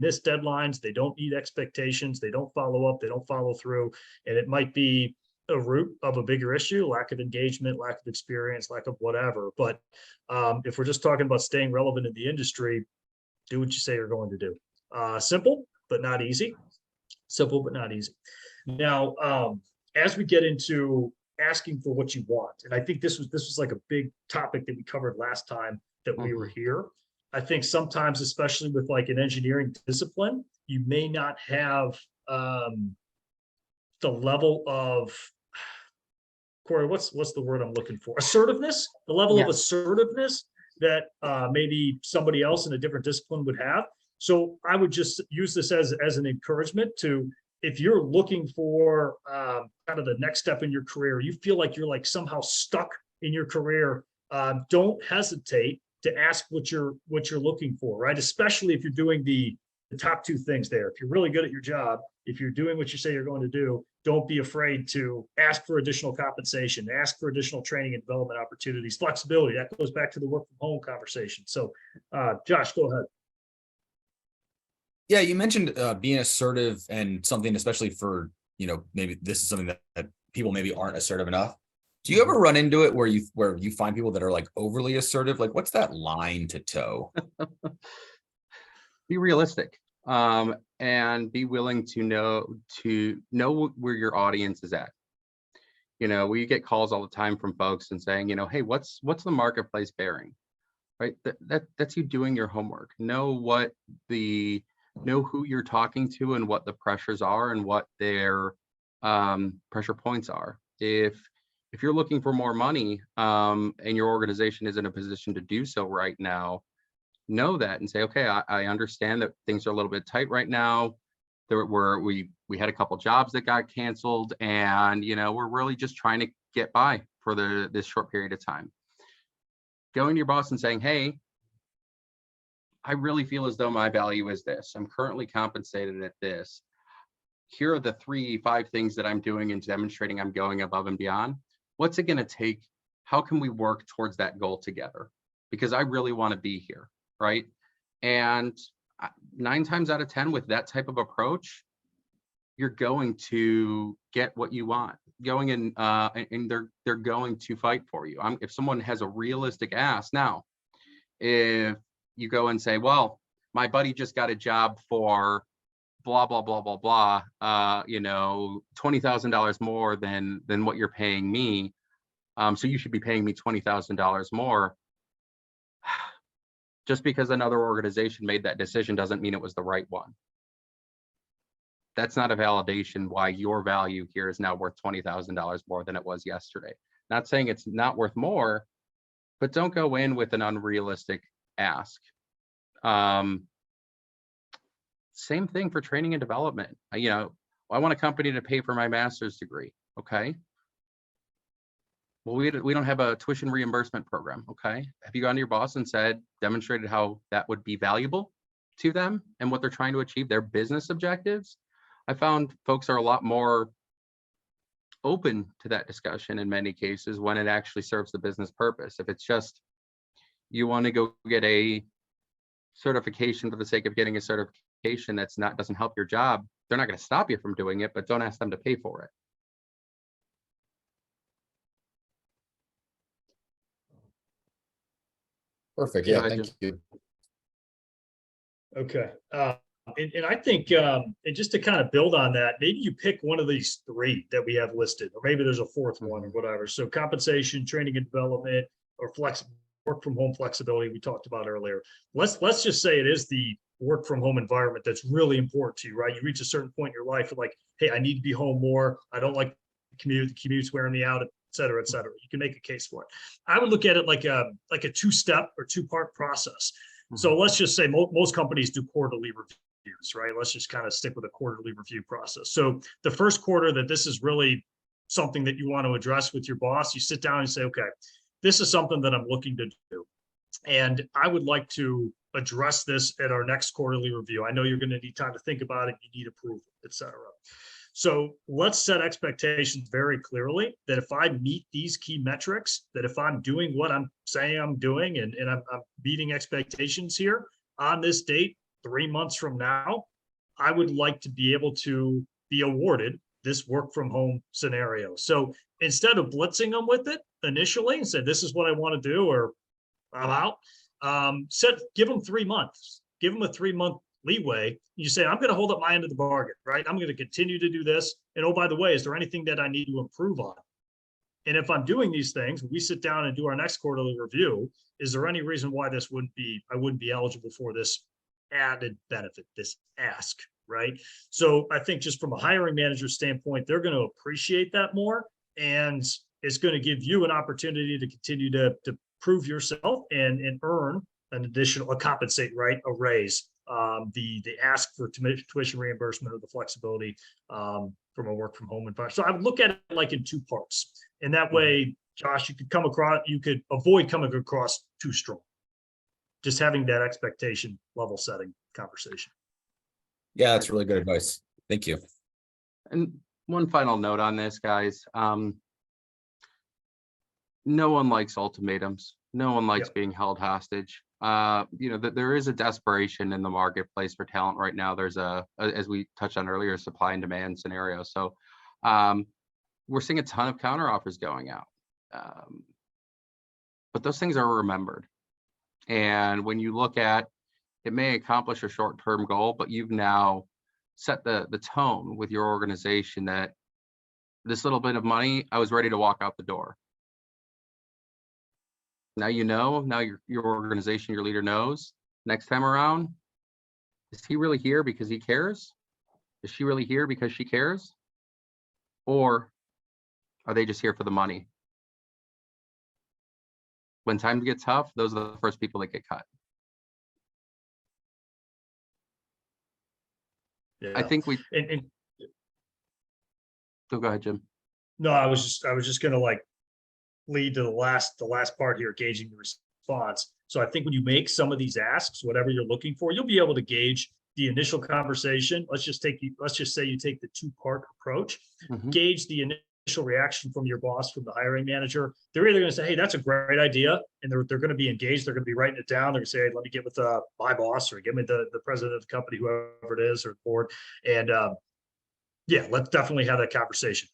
miss deadlines. They don't meet expectations. They don't follow up. They don't follow through. And it might be a root of a bigger issue: lack of engagement, lack of experience, lack of whatever. But if we're just talking about staying relevant in the industry, do what you say you're going to do. Simple, but not easy. Simple, but not easy. Now, as we get into asking for what you want, and I think this was like a big topic that we covered last time that we were here. I think sometimes, especially with like an engineering discipline, you may not have the level of, Corey, what's the word I'm looking for? Assertiveness, the level of assertiveness that maybe somebody else in a different discipline would have. So I would just use this as an encouragement to, if you're looking for kind of the next step in your career, you feel like you're like somehow stuck in your career, don't hesitate to ask what you're looking for, right? Especially if you're doing the top 2 things there. If you're really good at your job, if you're doing what you say you're going to do, don't be afraid to ask for additional compensation, ask for additional training and development opportunities, flexibility. That goes back to the work from home conversation. So Josh, go ahead. Yeah, you mentioned being assertive, and something, especially for, maybe this is something that people maybe aren't assertive enough. Do you ever run into it where you find people that are like overly assertive? Like, what's that line to toe? Be realistic, and be willing to know where your audience is at. We get calls all the time from folks and saying, hey, what's the marketplace bearing, right? That's you doing your homework. Know who you're talking to and what the pressures are and what their pressure points are. If you're looking for more money, and your organization is in a position to do so right now, know that and say, okay, I understand that things are a little bit tight right now. We had a couple jobs that got canceled, and we're really just trying to get by for this short period of time. Going to your boss and saying, hey, I really feel as though my value is this. I'm currently compensated at this. Here are the 3-5 things that I'm doing and demonstrating I'm going above and beyond. What's it going to take? How can we work towards that goal together? Because I really want to be here, right? And 9 times out of 10 with that type of approach, you're going to get what you want. Going in, and they're going to fight for you. If someone has a realistic ask, now, if you go and say, well, my buddy just got a job for blah, blah, blah, blah, blah, you know, $20,000 more than what you're paying me. So you should be paying me $20,000 more. Just because another organization made that decision doesn't mean it was the right one. That's not a validation why your value here is now worth $20,000 more than it was yesterday. Not saying it's not worth more, but don't go in with an unrealistic ask. Same thing for training and development. You know, I want a company to pay for my master's degree. Okay. Well, we don't have a tuition reimbursement program. Okay. Have you gone to your boss and demonstrated how that would be valuable to them and what they're trying to achieve, their business objectives? I found folks are a lot more open to that discussion in many cases when it actually serves the business purpose. If it's just, you want to go get a certification for the sake of getting a certification doesn't help your job, they're not going to stop you from doing it, but don't ask them to pay for it. Perfect. Go Yeah, ahead, thank Jim. you. Okay. And I think, and just to kind of build on that, maybe you pick one of these three that we have listed, or maybe there's a fourth one or whatever. So compensation, training and development, or work from home flexibility we talked about earlier. Let's just say it is the work from home environment that's really important to you, right? You reach a certain point in your life, like, hey, I need to be home more. I don't like the commute's wearing me out, et cetera, et cetera. You can make a case for it. I would look at it like a two-step or two-part process. So let's just say most companies do quarterly reviews, right? Let's just kind of stick with a quarterly review process. So the first quarter that this is really something that you want to address with your boss, you sit down and say, okay, this is something that I'm looking to do. And I would like to address this at our next quarterly review. I know you're going to need time to think about it. You need approval, et cetera. So let's set expectations very clearly that if I meet these key metrics, that if I'm doing what I'm saying I'm doing and I'm meeting expectations here on this date, 3 months from now, I would like to be able to be awarded this work from home scenario. So instead of blitzing them with it initially and say, this is what I want to do, or I'm out, give them 3 months, give them a 3-month leeway. You say, I'm going to hold up my end of the bargain, right? I'm going to continue to do this. And oh, by the way, is there anything that I need to improve on? And if I'm doing these things, we sit down and do our next quarterly review. Is there any reason why I wouldn't be eligible for this added benefit, this ask, right? So I think just from a hiring manager standpoint, they're going to appreciate that more. And it's going to give you an opportunity to continue to prove yourself and earn an additional, compensate, right? A raise. The ask for tuition reimbursement or the flexibility from a work from home environment. So I would look at it like in two parts. And that way, Josh, you could avoid coming across too strong. Just having that expectation level setting conversation. Yeah, that's really good advice. Thank you. And one final note on this, guys. No one likes ultimatums. No one likes being held hostage. There is a desperation in the marketplace for talent right now. There's as we touched on earlier, supply and demand scenario. So we're seeing a ton of counter offers going out. But those things are remembered. And when you look at, it may accomplish a short-term goal, but you've now set the tone with your organization that this little bit of money, I was ready to walk out the door. Now now your organization, your leader knows. Next time around, is he really here because he cares? Is she really here because she cares? Or are they just here for the money? When times get tough, those are the first people that get cut. Yeah. I think and go ahead, Jim. no, I was just going to lead to the last part here, gauging the response. So I think when you make some of these asks, whatever you're looking for, you'll be able to gauge the initial conversation. Let's just say you take the 2-part approach, gauge the initial reaction from your boss, from the hiring manager. They're either going to say, hey, that's a great idea. And they're going to be engaged. They're going to be writing it down. They're going to say, hey, let me get with my boss, or give me the president of the company, whoever it is, or the board. And let's definitely have that conversation.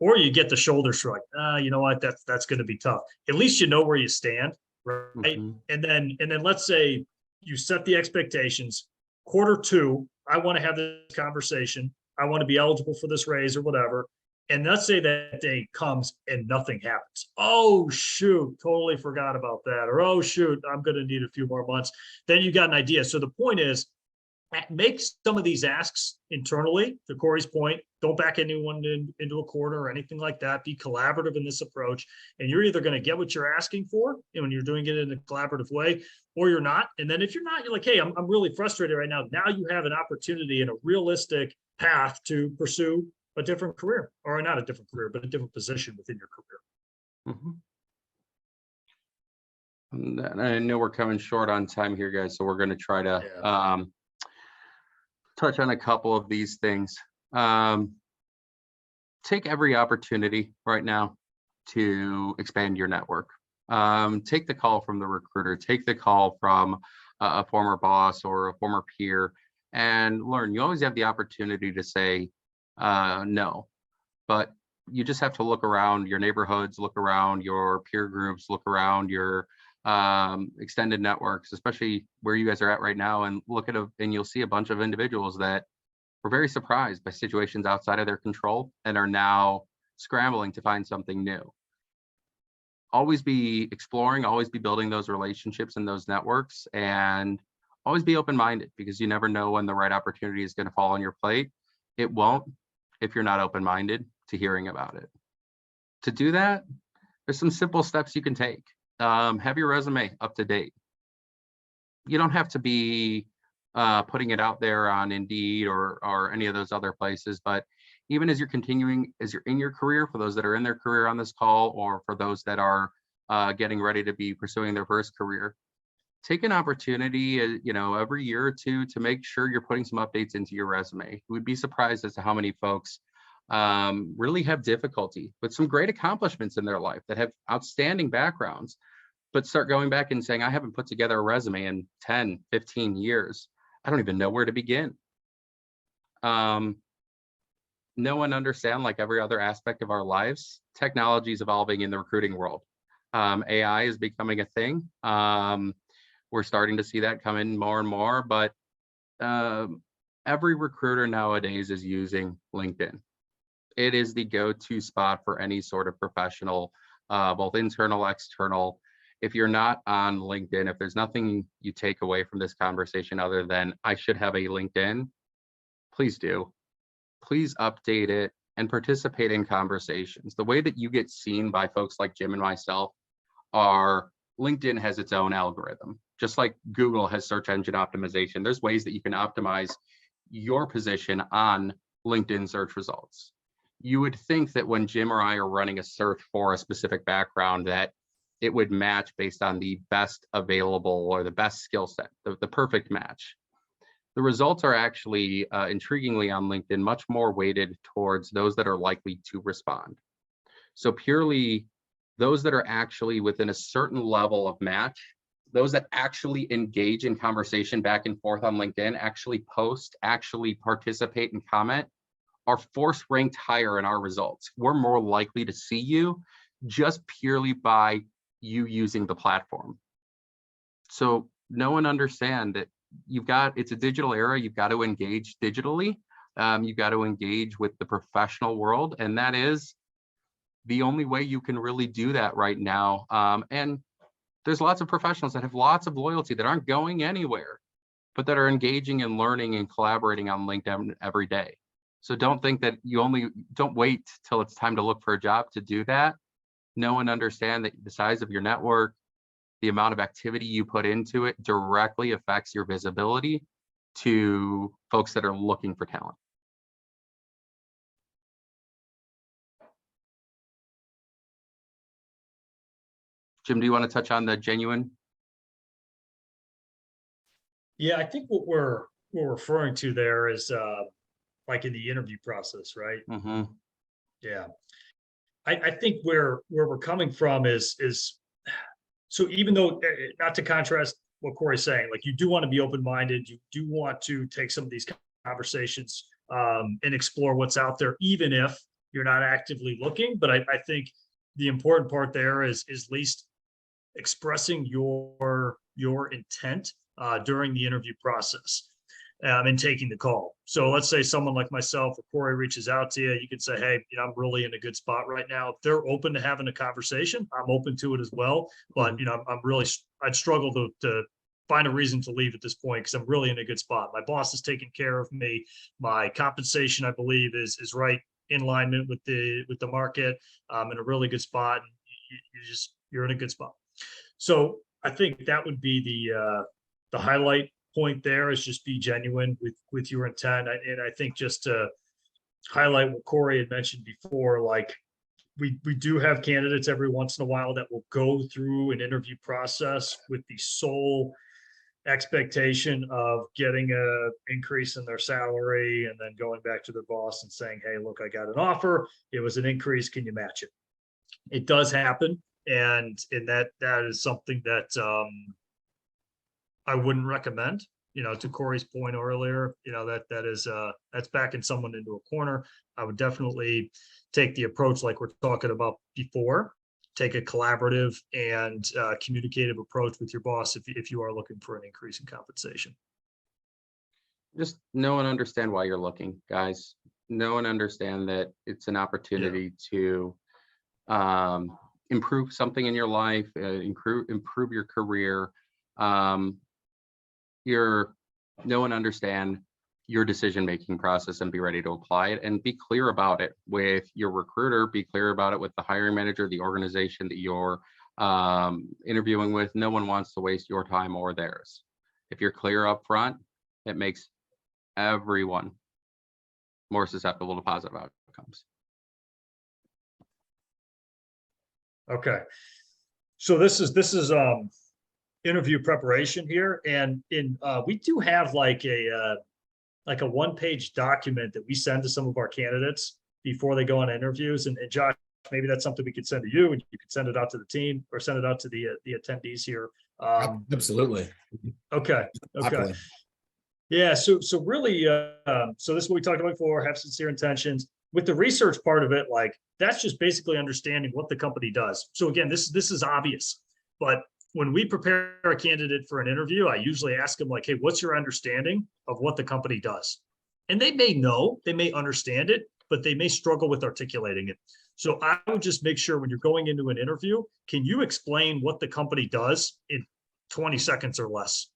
Or you get the shoulder shrug. You know what? That's going to be tough. At least you know where you stand, right? And then let's say you set the expectations. Quarter 2, I want to have this conversation. I want to be eligible for this raise or whatever. And let's say that day comes and nothing happens. Oh, shoot, totally forgot about that. Or, oh, shoot, I'm going to need a few more months. Then you got an idea. So the point is, make some of these asks internally, to Corey's point. Don't back anyone into a corner or anything like that. Be collaborative in this approach. And you're either going to get what you're asking for, and when you're doing it in a collaborative way, or you're not. And then if you're not, you're like, hey, I'm really frustrated right now. Now you have an opportunity and a realistic path to pursue a different career, or not a different career, but a different position within your career. And I know we're coming short on time here, guys, so we're going to try to touch on a couple of these things. Take every opportunity right now to expand your network. Take the call from the recruiter, take the call from a former boss or a former peer, and learn. You always have the opportunity to say no, but you just have to look around your neighborhoods, look around your peer groups, look around your extended networks, especially where you guys are at right now, and look at and you'll see a bunch of individuals that were very surprised by situations outside of their control and are now scrambling to find something new. Always be exploring, always be building those relationships and those networks, and always be open-minded, because you never know when the right opportunity is going to fall on your plate. It won't if you're not open-minded to hearing about it. To do that, there's some simple steps you can take. Have your resume up to date. You don't have to be putting it out there on Indeed or any of those other places, but even as you're continuing, as you're in your career, for those that are in their career on this call, or for those that are getting ready to be pursuing their first career, take an opportunity, every year or two, to make sure you're putting some updates into your resume. You would be surprised as to how many folks really have difficulty with some great accomplishments in their life, that have outstanding backgrounds, but start going back and saying, I haven't put together a resume in 10, 15 years. I don't even know where to begin. Know and understand, like every other aspect of our lives, technology is evolving in the recruiting world. AI is becoming a thing. We're starting to see that come in more and more, but every recruiter nowadays is using LinkedIn. It is the go-to spot for any sort of professional, both internal, external. If you're not on LinkedIn, if there's nothing you take away from this conversation other than I should have a LinkedIn, please do. Please update it and participate in conversations. The way that you get seen by folks like Jim and myself are, LinkedIn has its own algorithm. Just like Google has search engine optimization, there's ways that you can optimize your position on LinkedIn search results. You would think that when Jim or I are running a search for a specific background, that it would match based on the best available or the best skill set, the perfect match. The results are actually, intriguingly on LinkedIn, much more weighted towards those that are likely to respond. So purely those that are actually within a certain level of match, those that actually engage in conversation back and forth on LinkedIn, actually post, actually participate and comment, are force ranked higher in our results. We're more likely to see you just purely by you using the platform. So know and understand that it's a digital era. You've got to engage digitally. You've got to engage with the professional world, and that is the only way you can really do that right now. And there's lots of professionals that have lots of loyalty that aren't going anywhere, but that are engaging and learning and collaborating on LinkedIn every day. So don't think that don't wait till it's time to look for a job to do that. Know and understand that the size of your network, the amount of activity you put into it directly affects your visibility to folks that are looking for talent. Jim, do you want to touch on the genuine? Yeah, I think what we're referring to there is like in the interview process, right? Mm-hmm. Yeah. I think where we're coming from is so, even though, not to contrast what Corey's saying, like, you do want to be open-minded, you do want to take some of these conversations and explore what's out there, even if you're not actively looking. But I think the important part there is at least expressing your intent during the interview process. in taking the call. So let's say someone like myself or Corey reaches out to you, you can say, hey, I'm really in a good spot right now. If they're open to having a conversation, I'm open to it as well. But, I'd struggle to find a reason to leave at this point because I'm really in a good spot. My boss is taking care of me. My compensation, I believe, is right in alignment with the market. I'm in a really good spot. And you're in a good spot. So I think that would be the highlight point there, is just be genuine with your intent. And I think just to highlight what Corey had mentioned before, like we do have candidates every once in a while that will go through an interview process with the sole expectation of getting a increase in their salary and then going back to their boss and saying, hey, look, I got an offer. It was an increase. Can you match it? It does happen. And that is something that I wouldn't recommend, to Corey's point earlier, that's backing someone into a corner. I would definitely take the approach like we're talking about before, take a collaborative and communicative approach with your boss if you are looking for an increase in compensation. Just know and understand why you're looking, guys. Know and understand that it's an opportunity to improve something in your life, improve your career. Know and understand your decision-making process and be ready to apply it, and be clear about it with your recruiter, be clear about it with the hiring manager, the organization that you're interviewing with. No one wants to waste your time or theirs. If you're clear up front, it makes everyone more susceptible to positive outcomes. Okay. So this is interview preparation here. And we do have like a one-page document that we send to some of our candidates before they go on interviews. And Josh, maybe that's something we could send to you, and you could send it out to the team or send it out to the attendees here. Absolutely. Okay. Happily. Yeah. So really, so this is what we talked about before, have sincere intentions. With the research part of it, like that's just basically understanding what the company does. So again, this is obvious, but when we prepare a candidate for an interview, I usually ask them like, hey, what's your understanding of what the company does? And they may know, they may understand it, but they may struggle with articulating it. So I would just make sure when you're going into an interview, can you explain what the company does in 20 seconds or less?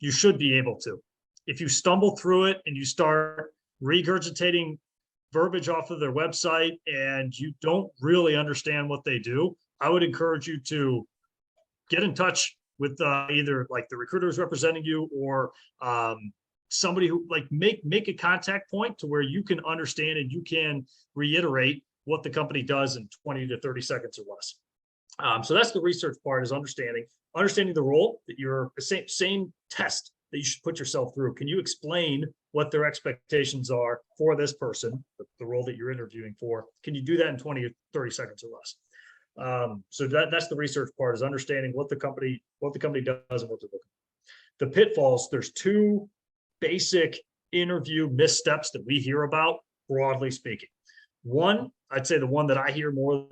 You should be able to. If you stumble through it and you start regurgitating verbiage off of their website and you don't really understand what they do, I would encourage you to get in touch with either like the recruiter who's representing you or somebody who like make a contact point to where you can understand and you can reiterate what the company does in 20 to 30 seconds or less. So that's the research part, is understanding the role that you're the same test that you should put yourself through. Can you explain what their expectations are for this person, the role that you're interviewing for? Can you do that in 20 or 30 seconds or less? So that's the research part, is understanding what the company does and what they're looking for. The pitfalls, there's two basic interview missteps that we hear about, broadly speaking. One, I'd say the one that I hear more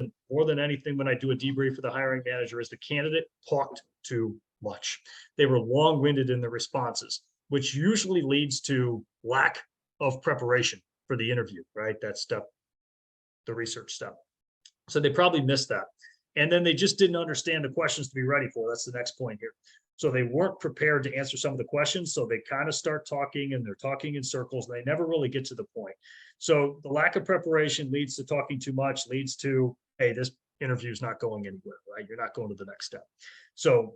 than anything when I do a debrief for the hiring manager, is the candidate talked too much. They were long-winded in their responses, which usually leads to lack of preparation for the interview, right? That step, the research step. So they probably missed that. And then they just didn't understand the questions to be ready for. That's the next point here. So they weren't prepared to answer some of the questions. So they kind of start talking and they're talking in circles. And they never really get to the point. So the lack of preparation leads to talking too much, leads to, hey, this interview is not going anywhere, right? You're not going to the next step. So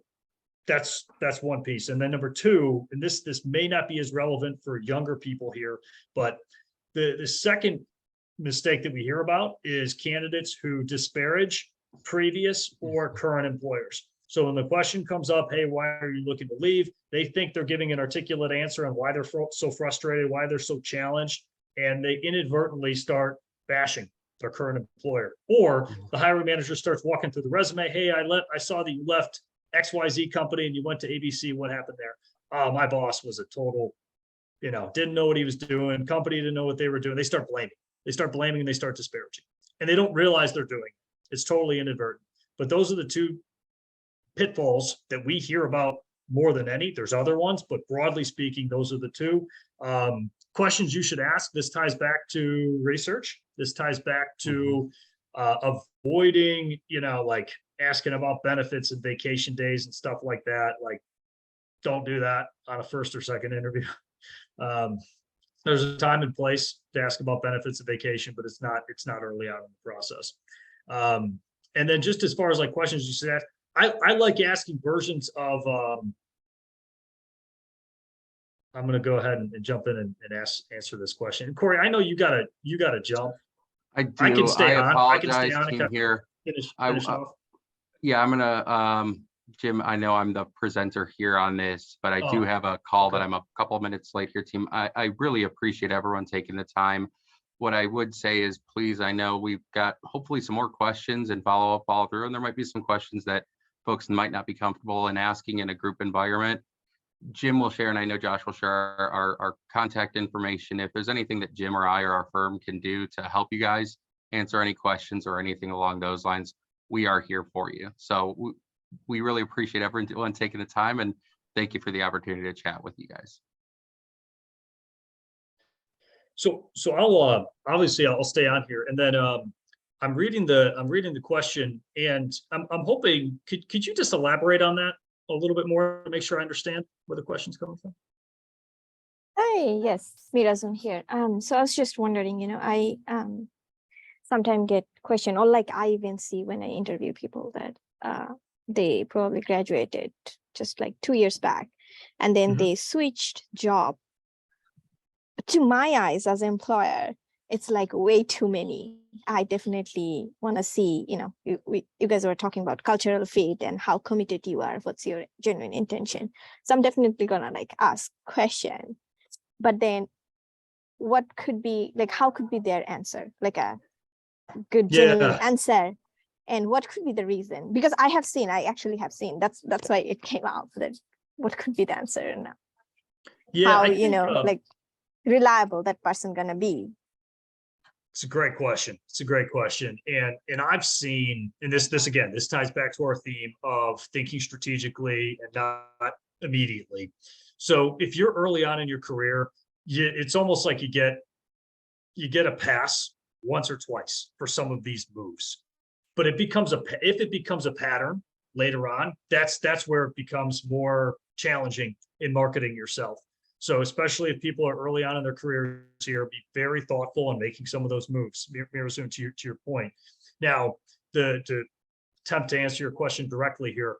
that's one piece. And then number two, and this may not be as relevant for younger people here, but the second mistake that we hear about is candidates who disparage previous or current employers. So when the question comes up, hey, why are you looking to leave? They think they're giving an articulate answer on why they're so frustrated, why they're so challenged, and they inadvertently start bashing their current employer. Or the hiring manager starts walking through the resume. Hey, I saw that you left XYZ company and you went to ABC. What happened there? Oh, my boss was a total, didn't know what he was doing. Company didn't know what they were doing. They start blaming and they start disparaging, and they don't realize they're doing it. It's totally inadvertent. But those are the two pitfalls that we hear about more than any. There's other ones, but broadly speaking, those are the two. Questions you should ask. This ties back to research. This ties back to avoiding, like asking about benefits and vacation days and stuff like that. Like, don't do that on a first or second interview. There's a time and place to ask about benefits and vacation, but it's not early on in the process. And then just as far as like questions you should ask, I like asking versions of, I'm going to go ahead and jump in and answer this question. And Corey, I know you gotta jump. I do. I can stay on. I can apologize, stay on. team here. Finish off. Yeah, I'm gonna, Jim, I know I'm the presenter here on this, but I do Oh, have a call that okay. I'm a couple of minutes late here, team. I really appreciate everyone taking the time. What I would say is, please, I know we've got hopefully some more questions and follow through, and there might be some questions that folks might not be comfortable in asking in a group environment. Jim will share, and I know Josh will share our contact information. If there's anything that Jim or I or our firm can do to help you guys answer any questions or anything along those lines, we are here for you. So we really appreciate everyone taking the time, and thank you for the opportunity to chat with you guys. So I'll obviously I'll stay on here, and then I'm reading the question, and I'm hoping could you just elaborate on that a little bit more to make sure I understand where the question's coming from? Hi, yes, Mirazun here. So I was just wondering, I sometimes get question, or like I even see when I interview people that they probably graduated just like 2 years back, and then they switched job. To my eyes as an employer, it's like way too many. I definitely want to see, you guys were talking about cultural fit and how committed you are, what's your genuine intention. So I'm definitely gonna like ask question, but then what could be like, how could be their answer, like a good genuine answer, and what could be the reason? Because I actually have seen, that's why it came out, that what could be the answer, and how, I think, like reliable that person gonna be. it's a great question. It's a great question. And I've seen, and this again, this ties back to our theme of thinking strategically and not immediately. So if you're early on in your career, it's almost like you get a pass once or twice for some of these moves. But if it becomes a pattern later on, that's where it becomes more challenging in marketing yourself. So especially if people are early on in their careers here, be very thoughtful in making some of those moves. Mirazun, to your point. Now, to attempt to answer your question directly here,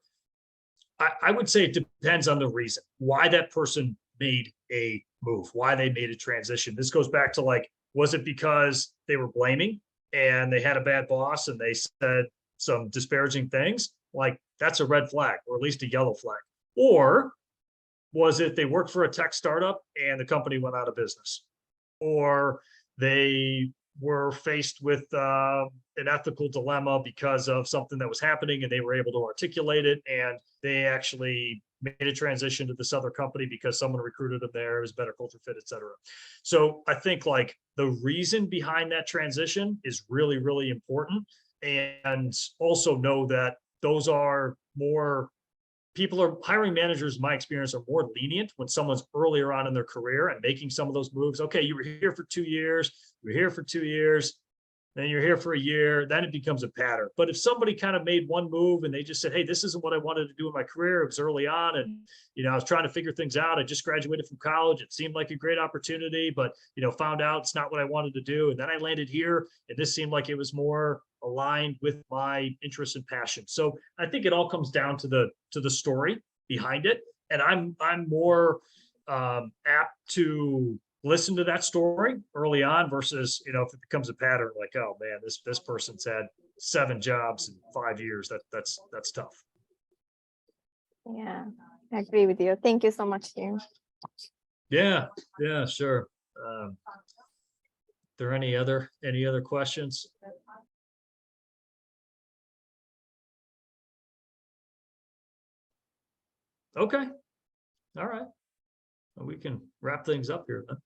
I would say it depends on the reason why that person made a move, why they made a transition. This goes back to like, was it because they were blaming and they had a bad boss and they said some disparaging things? Like, that's a red flag, or at least a yellow flag. Or was it they worked for a tech startup and the company went out of business? Or they were faced with an ethical dilemma because of something that was happening and they were able to articulate it, and they actually made a transition to this other company because someone recruited them there, it was a better culture fit, et cetera. So I think like the reason behind that transition is really, really important. And also know that those are more, hiring managers, in my experience, are more lenient when someone's earlier on in their career and making some of those moves. Okay, you were here for 2 years, you were here for 2 years, then you're here for a year, then it becomes a pattern. But if somebody kind of made one move and they just said, hey, this isn't what I wanted to do in my career, it was early on, and I was trying to figure things out. I just graduated from college. It seemed like a great opportunity, but found out it's not what I wanted to do. And then I landed here, and this seemed like it was more aligned with my interests and passion. So I think it all comes down to the story behind it. And I'm more apt to listen to that story early on versus, if it becomes a pattern, like, oh man, this person's had 7 jobs in 5 years. That's tough. Yeah, I agree with you. Thank you so much, Jim. Yeah, sure. There any other questions? Okay. All right. Well, we can wrap things up here then.